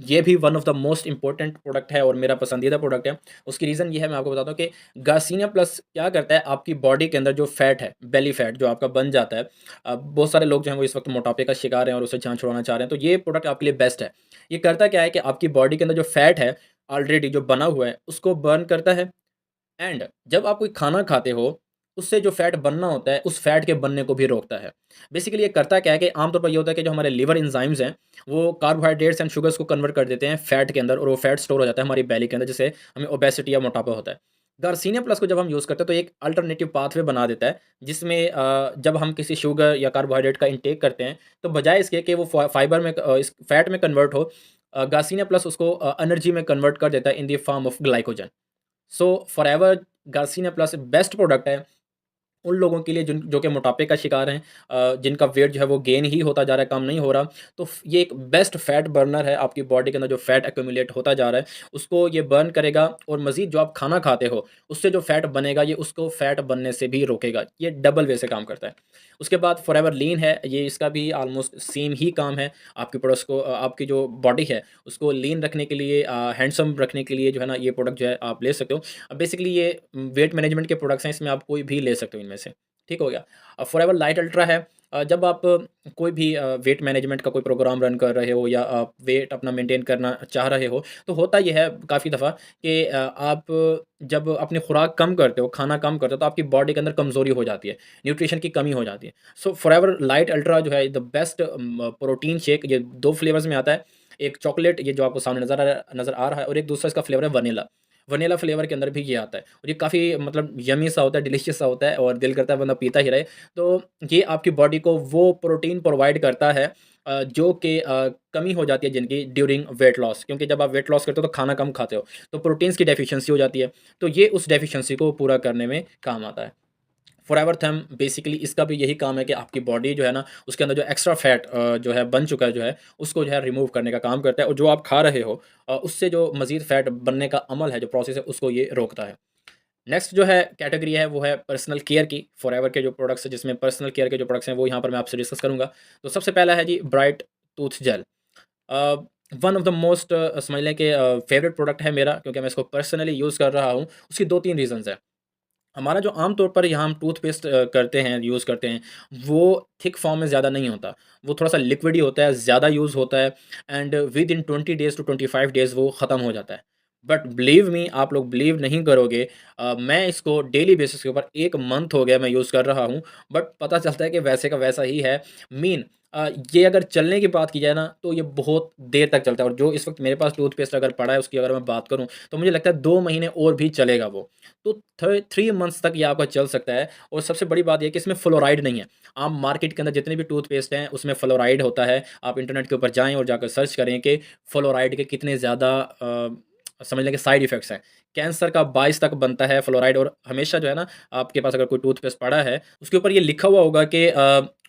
ये भी one of the most important product है और मेरा पसंदीदा प्रोडक्ट है। उसकी रीज़न ये है, मैं आपको बताता हूँ कि गार्सिनिया प्लस क्या करता है, आपकी बॉडी के अंदर जो फैट है, बेली फैट जो आपका बन जाता है। बहुत सारे लोग जो हैं वो इस वक्त मोटापे का शिकार हैं और उसे जान छुड़वाना चाह रहे हैं, तो ये प्रोडक्ट आपके लिए बेस्ट है। ये करता क्या है कि आपकी बॉडी के अंदर जो फैट है ऑलरेडी जो बना हुआ है उसको बर्न करता है, एंड जब आप कोई खाना खाते हो उससे जो फैट बनना होता है, उस फैट के बनने को भी रोकता है। बेसिकली ये करता क्या है कि आमतौर पर ये होता है कि जो हमारे लिवर एंजाइम्स हैं, वो कार्बोहाइड्रेट्स एंड शुगर्स को कन्वर्ट कर देते हैं फैट के अंदर और वो फैट स्टोर हो जाता है हमारी बेली के अंदर, जिससे हमें ओबेसिटी या मोटापा होता है। गार्सिनिया प्लस को जब हम यूज़ करते हैं तो एक अल्टरनेटिव पाथवे बना देता है, जिसमें जब हम किसी शुगर या कार्बोहाइड्रेट का इंटेक करते हैं, तो बजाय इसके कि वो फाइबर में इस फैट में कन्वर्ट हो, गार्सिनिया प्लस उसको एनर्जी में कन्वर्ट कर देता है in the form of glycogen. So forever garcinia plus best product है उन लोगों के लिए जिन जो कि मोटापे का शिकार हैं, जिनका वेट जो है वो गेन ही होता जा रहा है, कम नहीं हो रहा। तो ये एक बेस्ट फैट बर्नर है, आपकी बॉडी के अंदर जो फैट एक्यूमुलेट होता जा रहा है, उसको ये बर्न करेगा और मज़ीद जो आप खाना खाते हो, उससे जो फैट बनेगा, ये उसको फैट बनने से भी रोकेगा। ये डबल वे से काम करता है। उसके बाद फॉरएवर लीन है, ये इसका भी ऑलमोस्ट सेम ही काम है। आपके प्रोडक्ट्स को आपकी जो बॉडी है, उसको लीन रखने के लिए, हैंडसम रखने के लिए जो है ना, ये प्रोडक्ट जो है आप ले सकते हो। बेसिकली ये वेट मैनेजमेंट के प्रोडक्ट्स हैं, इसमें आप कोई भी ले सकते हो इनमें से। ठीक हो गया। अब फॉरएवर लाइट अल्ट्रा है, जब आप कोई भी वेट मैनेजमेंट का कोई प्रोग्राम रन कर रहे हो या आप वेट अपना मेंटेन करना चाह रहे हो, तो होता ये है काफ़ी दफ़ा कि आप जब अपनी खुराक कम करते हो, खाना कम करते हो, तो आपकी बॉडी के अंदर कमज़ोरी हो जाती है, न्यूट्रिशन की कमी हो जाती है। सो फॉरएवर लाइट अल्ट्रा जो है द बेस्ट प्रोटीन शेक, ये 2 फ्लेवर्स में आता है। एक चॉकलेट, ये जो आपको सामने नज़र आ रहा है, और एक दूसरा इसका फ्लेवर है वनीला। वनीला फ्लेवर के अंदर भी ये आता है और ये काफ़ी मतलब यम्मी सा होता है, डिलीशियस सा होता है और दिल करता है बंदा पीता ही रहे। तो ये आपकी बॉडी को वो प्रोटीन प्रोवाइड करता है जो कि कमी हो जाती है जिनकी ड्यूरिंग वेट लॉस, क्योंकि जब आप वेट लॉस करते हो तो खाना कम खाते हो, तो प्रोटीन्स की डेफिशिएंसी हो जाती है। तो ये उस डेफिशिएंसी को पूरा करने में काम आता है। फॉरएवर थंब बेसिकली इसका भी यही काम है कि आपकी बॉडी जो है ना, उसके अंदर जो एक्स्ट्रा फैट जो है बन चुका है, जो है उसको जो है रिमूव करने का काम करता है, और जो आप खा रहे हो उससे जो मज़ीद फैट बनने का अमल है, जो प्रोसेस है, उसको ये रोकता है। नेक्स्ट जो है कैटेगरी है, वो है पर्सनल केयर की। फॉरएवर के जो प्रोडक्ट्स हैं, जिसमें पर्सनल केयर के जो प्रोडक्ट्स हैं, वो यहाँ पर मैं आपसे डिस्कस करूँगा। तो सबसे पहला है जी bright tooth gel. One of the most समझ लें कि फेवरेट प्रोडक्ट है मेरा, क्योंकि मैं इसको पर्सनली यूज़ कर रहा हूँ। उसकी 2-3 रीज़न्स हैं। हमारा जो आम तौर पर यहाँ हम टूथपेस्ट करते हैं, यूज़ करते हैं, वो थिक फॉर्म में ज़्यादा नहीं होता। वो थोड़ा-सा लिक्विडी होता है, ज़्यादा यूज़ होता है, and within 20 days to 25 days वो ख़त्म हो जाता है। बट बिलीव मी, आप लोग बिलीव नहीं करोगे, मैं इसको डेली बेसिस के ऊपर 1 मंथ हो गया मैं यूज़ कर रहा हूँ, बट पता चलता है कि वैसे का वैसा ही है। मीन ये अगर चलने की बात की जाए ना, तो ये बहुत देर तक चलता है, और जो इस वक़्त मेरे पास टूथपेस्ट अगर पड़ा है, उसकी अगर मैं बात करूँ, तो मुझे लगता है 2 महीने और भी चलेगा वो। तो 3 मंथ्स तक ये आपका चल सकता है, और सबसे बड़ी बात ये है कि इसमें फ्लोराइड नहीं है। आप मार्केट के अंदर जितने भी टूथपेस्ट हैं, उसमें फ्लोराइड होता है। आप इंटरनेट के ऊपर जाएँ और जाकर सर्च करें कि फ्लोराइड के कितने ज़्यादा समझ लें कि साइड इफ़ेक्ट्स हैं। कैंसर का बायस तक बनता है फ्लोराइड, और हमेशा जो है ना, आपके पास अगर कोई टूथपेस्ट पड़ा है, उसके ऊपर ये लिखा हुआ होगा कि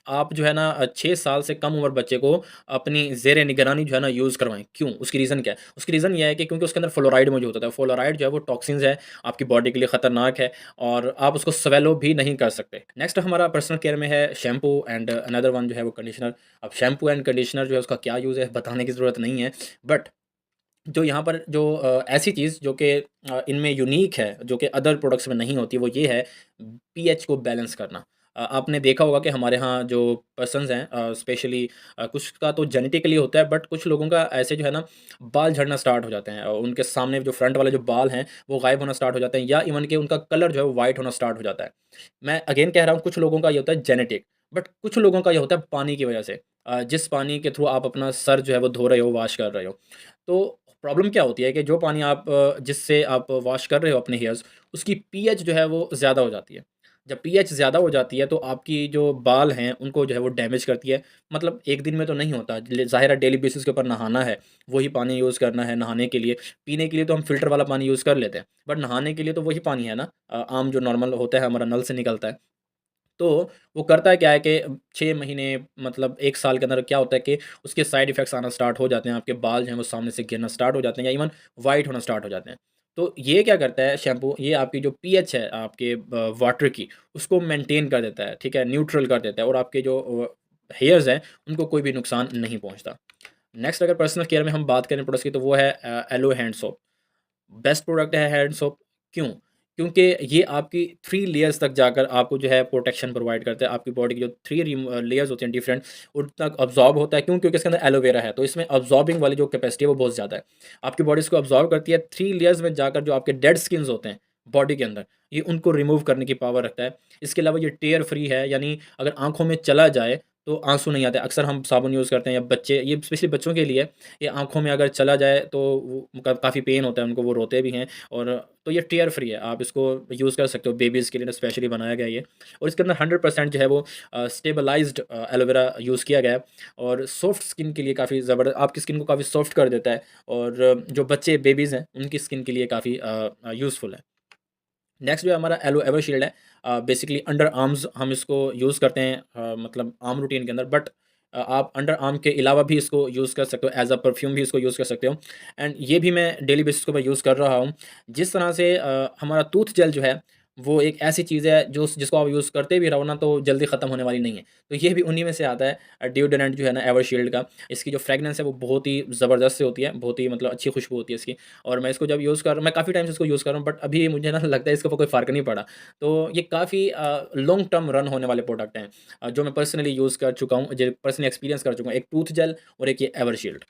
आप जो है ना 6 साल से कम उम्र बच्चे को अपनी ज़ेर निगरानी जो है ना यूज़ करवाएँ। क्यों? उसकी रीज़न क्या है? उसकी रीज़न ये है कि क्योंकि उसके अंदर फ्लोराइड मौजूद होता है। फ्लोराइड जो है वो टॉक्सिन्स है, आपकी बॉडी के लिए ख़तरनाक है, और आप उसको स्वेलो भी नहीं कर सकते। नेक्स्ट हमारा पर्सनल केयर में है शैम्पू, एंड अनदर वन जो है वो कंडीशनर। अब शैम्पू एंड कंडीशनर जो है उसका क्या यूज़ है, बताने की ज़रूरत नहीं है। बट जो यहाँ पर जो ऐसी चीज़ जो कि इनमें यूनिक है, जो कि अदर प्रोडक्ट्स में नहीं होती, वो ये है पीएच को बैलेंस करना। आपने देखा होगा कि हमारे यहाँ जो पर्सन्स हैं, स्पेशली कुछ का तो जेनेटिकली होता है, बट कुछ लोगों का ऐसे जो है ना, बाल झड़ना स्टार्ट हो जाते हैं, और उनके सामने जो फ्रंट वाले जो बाल हैं, वो गायब होना स्टार्ट हो जाते हैं, या इवन कि उनका कलर जो है वो वाइट होना स्टार्ट हो जाता है। मैं अगेन कह रहा हूँ, कुछ लोगों का ये होता है जेनेटिक, बट कुछ लोगों का ये होता है पानी की वजह से। जिस पानी के थ्रू आप अपना सर जो है वो धो रहे हो, वॉश कर रहे हो, तो प्रॉब्लम क्या होती है कि जो पानी आप जिससे आप वॉश कर रहे हो अपने हेयर्स, उसकी पीएच जो है वो ज़्यादा हो जाती है। जब पीएच ज़्यादा हो जाती है, तो आपकी जो बाल हैं, उनको जो है वो डैमेज करती है। मतलब एक दिन में तो नहीं होता, ज़ाहिर है डेली बेसिस के ऊपर नहाना है, वही पानी यूज़ करना है नहाने के लिए। पीने के लिए तो हम फ़िल्टर वाला पानी यूज़ कर लेते हैं, बट नहाने के लिए तो वही पानी है ना, आम जो नॉर्मल होता है, हमारा नल से निकलता है। तो वो करता है क्या है कि 6 महीने, मतलब 1 साल के अंदर क्या होता है कि उसके साइड इफ़ेक्ट्स आना स्टार्ट हो जाते हैं, आपके बाल जो हैं वो सामने से गिरना स्टार्ट हो जाते हैं, या इवन वाइट होना स्टार्ट हो जाते हैं। तो ये क्या करता है शैम्पू, ये आपकी जो पीएच है आपके वाटर की, उसको मेंटेन कर देता है, ठीक है? न्यूट्रल कर देता है, और आपके जो हेयर्स हैं, उनको कोई भी नुकसान नहीं पहुँचता। नेक्स्ट अगर पर्सनल केयर में हम बात करें प्रोडक्ट्स की, तो वो है aloe hand soap. Best product है हैंड सोप। क्यों? क्योंकि ये आपकी 3 लेयर्स तक जाकर आपको जो है प्रोटेक्शन प्रोवाइड करता है। आपकी बॉडी की जो 3 लेयर्स होती हैं डिफरेंट, उन तक अब्ज़ॉर्ब होता है। क्यों? क्योंकि इसके अंदर एलोवेरा है, तो इसमें अब्ज़ॉर्बिंग वाली जो कैपेसिटी है वो बहुत ज़्यादा है। आपकी बॉडी इसको अब्ज़ॉर्ब करती है, 3 लेयर्स में जाकर जो आपके डेड स्किन्स होते हैं, बॉडी के अंदर, ये उनको रिमूव करने की पावर रखता है। इसके अलावा ये टेयर फ्री है, यानी अगर आँखों में चला जाए तो आँसू नहीं आते। अक्सर हम साबुन यूज़ करते हैं या बच्चे, ये स्पेशली बच्चों के लिए, ये आँखों में अगर चला जाए तो वो काफ़ी पेन होता है उनको, वो रोते भी हैं। और तो ये टियर फ्री है, आप इसको यूज़ कर सकते हो, बेबीज़ के लिए स्पेशली बनाया गया है ये। और इसके अंदर 100% जो है वो स्टेबलाइज्ड एलोवेरा यूज़ किया गया है, और सॉफ्ट स्किन के लिए काफ़ी ज़बरदस्त, आपकी स्किन को काफ़ी सॉफ्ट कर देता है, और जो बच्चे बेबीज़ हैं उनकी स्किन के लिए काफ़ी यूज़फुल है। नेक्स्ट जो है हमारा एलो एवरशील्ड है। बेसिकली अंडर आर्म्स हम इसको यूज़ करते हैं, मतलब आर्म रूटीन के अंदर, बट आप अंडर आर्म के अलावा भी इसको यूज़ कर सकते हो, एज़ अ परफ्यूम भी इसको यूज़ कर सकते हो। एंड ये भी मैं डेली बेसिस पे यूज़ कर रहा हूँ। जिस तरह से हमारा टूथ जेल जो है, वो एक ऐसी चीज़ है जो जिसको आप यूज़ करते भी रहो ना तो जल्दी ख़त्म होने वाली नहीं है। तो ये भी उन्हीं में से आता है, डिओडोरेंट जो है ना एवरशील्ड का। इसकी जो फ्रेगनेंस है वो बहुत ही ज़बरदस्त से होती है, बहुत ही मतलब अच्छी खुशबू होती है इसकी। और मैं इसको जब यूज़ कर रहा हूँ, मैं काफ़ी टाइम से इसको यूज़ कर रहा हूँ, बट अभी मुझे ना लगता है इसके ऊपर कोई फ़र्क नहीं पड़ा। तो ये काफ़ी लॉन्ग टर्म रन होने वाले प्रोडक्ट हैं, जो मैं पर्सनली यूज़ कर चुका हूँ, जो पर्सनली एक्सपीरियंस कर चुका हूँ, एक टूथ जेल और एक ये एवरशील्ड।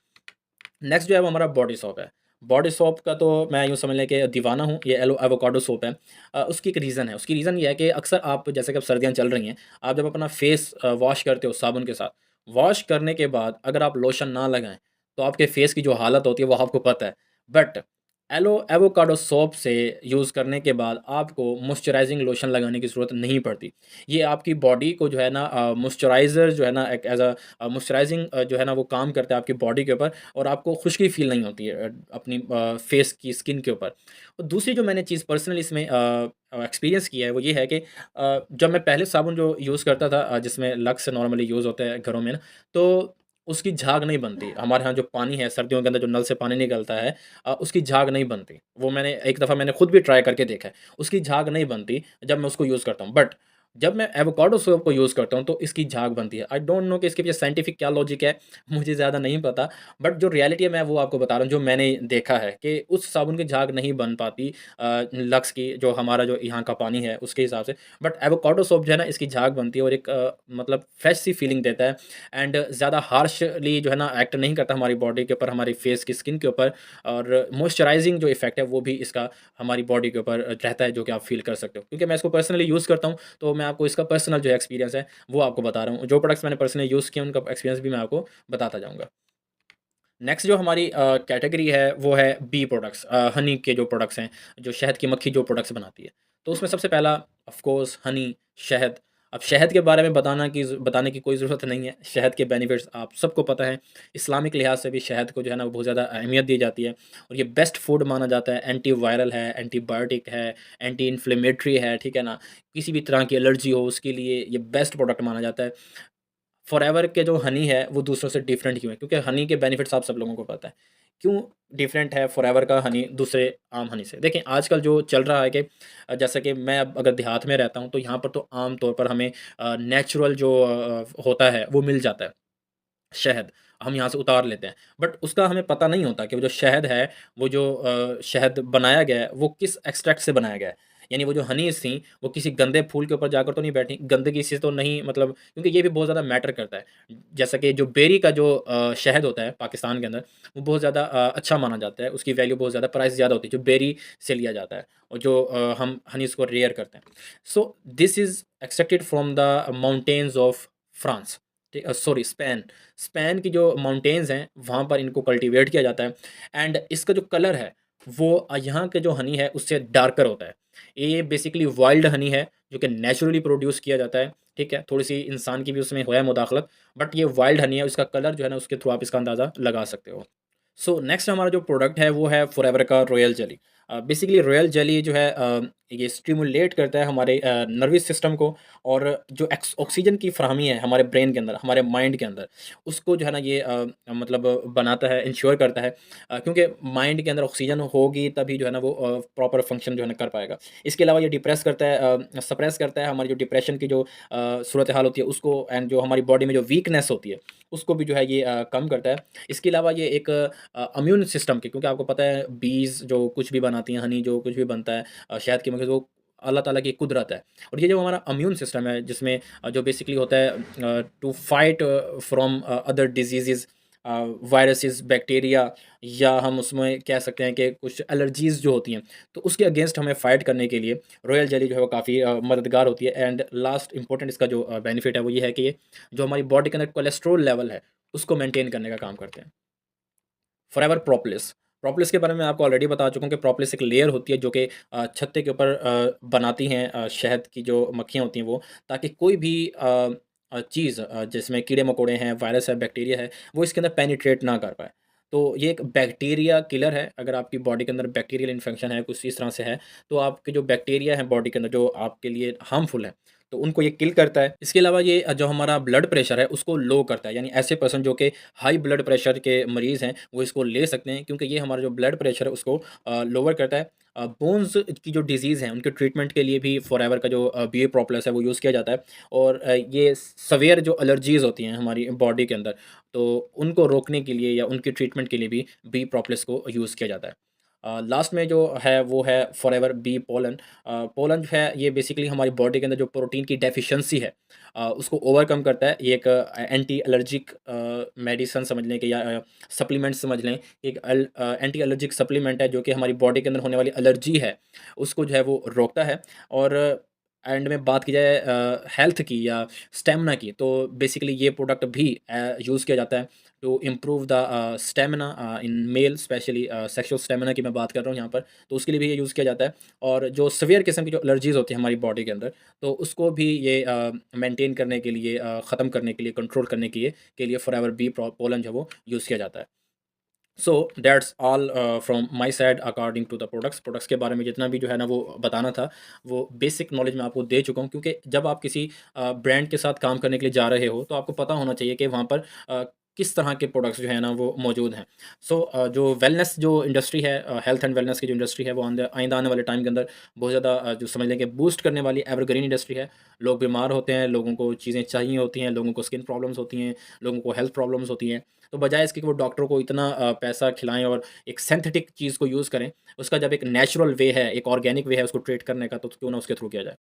नेक्स्ट जो है वो हमारा बॉडी सोप है। बॉडी सोप का तो मैं यूँ समझ लें कि दीवाना हूँ, ये एवोकाडो सोप है। उसकी एक रीज़न है, उसकी रीज़न ये है कि अक्सर आप, जैसे कि अब सर्दियाँ चल रही हैं, आप जब अपना फेस वॉश करते हो साबुन के साथ, वॉश करने के बाद अगर आप लोशन ना लगाएँ, तो आपके फेस की जो हालत होती है वो आपको पता है। बट एवोकाडो सोप से यूज़ करने के बाद आपको मॉइस्चराइज़िंग लोशन लगाने की ज़रूरत नहीं पड़ती। ये आपकी बॉडी को जो है ना मॉइस्चराइज़र जो है ना, एक एज़ मॉइस्चराइज़िंग जो है ना वो काम करता है आपकी बॉडी के ऊपर, और आपको खुश्की फ़ील नहीं होती है अपनी फेस की स्किन के ऊपर। और दूसरी जो मैंने चीज़ पर्सनली इसमें एक्सपीरियंस किया है वो ये है कि जब मैं पहले साबुन जो यूज़ करता था, जिसमें लक्स नॉर्मली यूज़ होता है घरों में ना, तो उसकी झाग नहीं बनती। हमारे यहाँ जो पानी है सर्दियों के अंदर, जो नल से पानी निकलता है, उसकी झाग नहीं बनती। वो मैंने एक दफ़ा मैंने खुद भी ट्राई करके देखा है, उसकी झाग नहीं बनती जब मैं उसको यूज़ करता हूँ। बट जब मैं एवोकाडो सोप को यूज़ करता हूँ तो इसकी झाग बनती है। आई डोंट नो कि इसके पीछे साइंटिफिक क्या लॉजिक है, मुझे ज़्यादा नहीं पता। बट जो रियलिटी है मैं वो आपको बता रहा हूँ, जो मैंने देखा है कि उस साबुन की झाग नहीं बन पाती लक्स की, जो हमारा जो यहाँ का पानी है उसके हिसाब से। बट एवोकाडो सोप जो है ना, इसकी झाग बनती है, और एक मतलब फ्रेश सी फीलिंग देता है, एंड ज़्यादा हार्शली जो है ना एक्ट नहीं करता हमारी बॉडी के ऊपर, हमारी फेस की स्किन के ऊपर। और मॉइस्चराइज़िंग जो इफ़ेक्ट है वो भी इसका हमारी बॉडी के ऊपर रहता है, जो कि आप फ़ील कर सकते हो। क्योंकि मैं इसको पर्सनली यूज़ करता हूँ, तो मैं आपको इसका पर्सनल जो एक्सपीरियंस है वो आपको बता रहा हूँ। जो प्रोडक्ट्स मैंने पर्सनली यूज़ किए उनका एक्सपीरियंस भी मैं आपको बताता जाऊँगा। नेक्स्ट जो हमारी कैटेगरी है वो है बी प्रोडक्ट्स, हनी के जो प्रोडक्ट्स हैं, जो शहद की मक्खी जो प्रोडक्ट्स बनाती है। तो उसमें सबसे पहला ऑफ कोर्स हनी, शहद। अब शहद के बारे में बताने की कोई ज़रूरत नहीं है। शहद के बेनिफिट्स आप सबको पता है। इस्लामिक लिहाज से भी शहद को जो है ना वो बहुत ज़्यादा अहमियत दी जाती है, और ये बेस्ट फूड माना जाता है। एंटी वायरल है, एंटीबायोटिक है, एंटी इन्फ्लेमेटरी है, ठीक है ना? किसी भी तरह की एलर्जी हो उसके लिए ये बेस्ट प्रोडक्ट माना जाता है। फॉरएवर के जो हनी है वो दूसरों से डिफरेंट क्यों है? क्योंकि हनी के बेनिफिट्स आप सब लोगों को पता है। क्यों डिफरेंट है फॉरएवर का हनी दूसरे आम हनी से? देखिए आजकल जो चल रहा है कि जैसे कि मैं अब अगर देहात में रहता हूँ तो यहाँ पर तो आम तौर पर हमें नेचुरल जो होता है वो मिल जाता है, शहद। हम यहाँ से उतार लेते हैं। बट उसका हमें पता नहीं होता कि वो जो शहद है, वो जो शहद बनाया गया है, वो किस एक्सट्रैक्ट से बनाया गया है। यानी वो जो हनीज़ थी, वो किसी गंदे फूल के ऊपर जाकर तो नहीं बैठी, गंदगी से तो नहीं, मतलब क्योंकि ये भी बहुत ज़्यादा मैटर करता है। जैसा कि जो बेरी का जो शहद होता है पाकिस्तान के अंदर, वो बहुत ज़्यादा अच्छा माना जाता है, उसकी वैल्यू बहुत ज़्यादा, प्राइस ज़्यादा होती है, जो बेरी से लिया जाता है, और जो हम हनीज़ को रेयर करते हैं। So this is extracted from the mountains of France, sorry Spain. Spain की जो माउंटेन्स हैं वहाँ पर इनको कल्टीवेट किया जाता है, एंड इसका जो कलर है वो यहाँ के जो हनी है उससे डार्कर होता है। ये बेसिकली वाइल्ड हनी है जो कि नेचुरली प्रोड्यूस किया जाता है, ठीक है? थोड़ी-सी इंसान की भी उसमें है मुदाखलत, बट ये वाइल्ड हनी है, इसका कलर जो है ना उसके थ्रू आप इसका अंदाज़ा लगा सकते हो। सो नेक्स्ट हमारा जो प्रोडक्ट है वो है फॉरएवर का royal jelly. Basically royal jelly जो है ये स्टिमुलेट करता है हमारे नर्वस सिस्टम को, और जो ऑक्सीजन की फ्राहमी है हमारे ब्रेन के अंदर, हमारे माइंड के अंदर, उसको जो है ना ये मतलब बनाता है, इंश्योर करता है, क्योंकि माइंड के अंदर ऑक्सीजन होगी तभी जो है ना वो प्रॉपर फंक्शन जो है ना कर पाएगा। इसके अलावा ये डिप्रेस करता है, सप्रेस करता है हमारी जो डिप्रेशन की जो सूरत हाल होती है उसको, एंड जो हमारी बॉडी में जो वीकनेस होती है उसको भी जो है ये कम करता है। इसके अलावा ये एक इम्यून सिस्टम की, क्योंकि आपको पता है बीज़ जो कुछ भी बनाती हैं, हनी जो कुछ भी बनता है शहद की मक्खी, वो अल्लाह ताला की कुदरत है। और ये जो हमारा इम्यून सिस्टम है जिसमें जो बेसिकली होता है to fight from other diseases, viruses, bacteria या हम उसमें कह सकते हैं कि कुछ एलर्जीज़ जो होती हैं, तो उसके अगेंस्ट हमें फ़ाइट करने के लिए रॉयल जेली जो है वो काफ़ी मददगार होती है। एंड लास्ट इम्पोर्टेंट इसका जो बेनिफिट है वो ये है कि ये जो हमारी बॉडी के अंदर कोलेस्ट्रॉल लेवल है, उसको मेंटेन करने का काम करते हैं। Forever propolis. प्रोपोलिस के बारे में आपको ऑलरेडी बता चुका हूँ कि प्रोपोलिस एक लेयर होती है जो कि छत्ते के ऊपर बनाती हैं शहद की जो मक्खियाँ होती हैं वो, ताकि कोई भी चीज़ जिसमें कीड़े-मकोड़े हैं, वायरस है, बैक्टीरिया है, वो इसके अंदर पेनिट्रेट ना कर पाए। तो ये एक बैक्टीरिया किलर है, अगर आपकी बॉडी के अंदर बैक्टीरियल इन्फेक्शन है, कुछ इस तरह से है, तो आपके जो बैक्टीरिया है बॉडी के अंदर जो आपके लिए हार्मफुल है, तो उनको ये किल करता है। इसके अलावा ये जो हमारा ब्लड प्रेशर है उसको लो करता है, यानी ऐसे पर्सन जो कि हाई ब्लड प्रेशर के मरीज़ हैं, वो इसको ले सकते हैं क्योंकि ये हमारा जो ब्लड प्रेशर है उसको लोअर करता है। बोन्स की जो डिज़ीज़ हैं, उनके ट्रीटमेंट के लिए भी फॉरएवर का जो बी प्रोपोलिस है वो यूज़ किया जाता है और ये सवियर जो एलर्जीज़ होती हैं हमारी बॉडी के अंदर, तो उनको रोकने के लिए या उनके ट्रीटमेंट के लिए भी बी प्रोपोलिस को यूज़ किया जाता है। लास्ट में जो है वो है फॉरएवर बी पोलन। पोलन जो है ये बेसिकली हमारी बॉडी के अंदर जो प्रोटीन की डेफिशिएंसी है उसको ओवरकम करता है। ये एक एंटी एलर्जिक मेडिसिन समझ लें कि या सप्लीमेंट समझ लें। एक एंटी एलर्जिक सप्लीमेंट है जो कि हमारी बॉडी के अंदर होने वाली एलर्जी है उसको जो है वो रोकता है। और एंड में बात की जाए हेल्थ की या स्टेमिना की, तो बेसिकली ये प्रोडक्ट भी यूज़ किया जाता है to improve the stamina in male, specially sexual stamina की मैं बात कर रहा हूँ यहाँ पर, तो उसके लिए भी ये यूज़ किया जाता है। और जो सीवियर किस्म की जो एलर्जीज़ होती है हमारी बॉडी के अंदर, तो उसको भी ये मेंटेन करने के लिए, ख़त्म करने के लिए, कंट्रोल करने के लिए फॉरएवर बी पोलन जो है वो यूज़ किया जाता है। So that's all from my side according to the products के बारे में जितना भी जो है ना वो बताना था, वो बेसिक नॉलेज मैं आपको दे चुका हूँ, क्योंकि जब आप किसी ब्रांड के साथ काम करने के लिए जा रहे हो तो आपको पता होना चाहिए कि वहाँ पर किस तरह के प्रोडक्ट्स जो है ना वो मौजूद हैं। सो जो वेलनेस जो इंडस्ट्री है, हेल्थ एंड वेलनेस की जो इंडस्ट्री है, वो आइंदा आने वाले टाइम के अंदर बहुत ज़्यादा जो समझ लें कि बूस्ट करने वाली एवरग्रीन इंडस्ट्री है। लोग बीमार होते हैं, लोगों को चीज़ें चाहिए होती हैं, लोगों को स्किन प्रॉब्लम्स होती हैं, लोगों को हेल्थ प्रॉब्लम्स होती हैं। तो बजाय इसके कि वो डॉक्टर को इतना पैसा खिलाएँ और एक सिंथेटिक चीज़ को यूज़ करें, उसका जब एक नेचुरल वे है, एक ऑर्गेनिक वे है उसको ट्रीट करने का, तो क्यों ना उसके थ्रू किया जाए।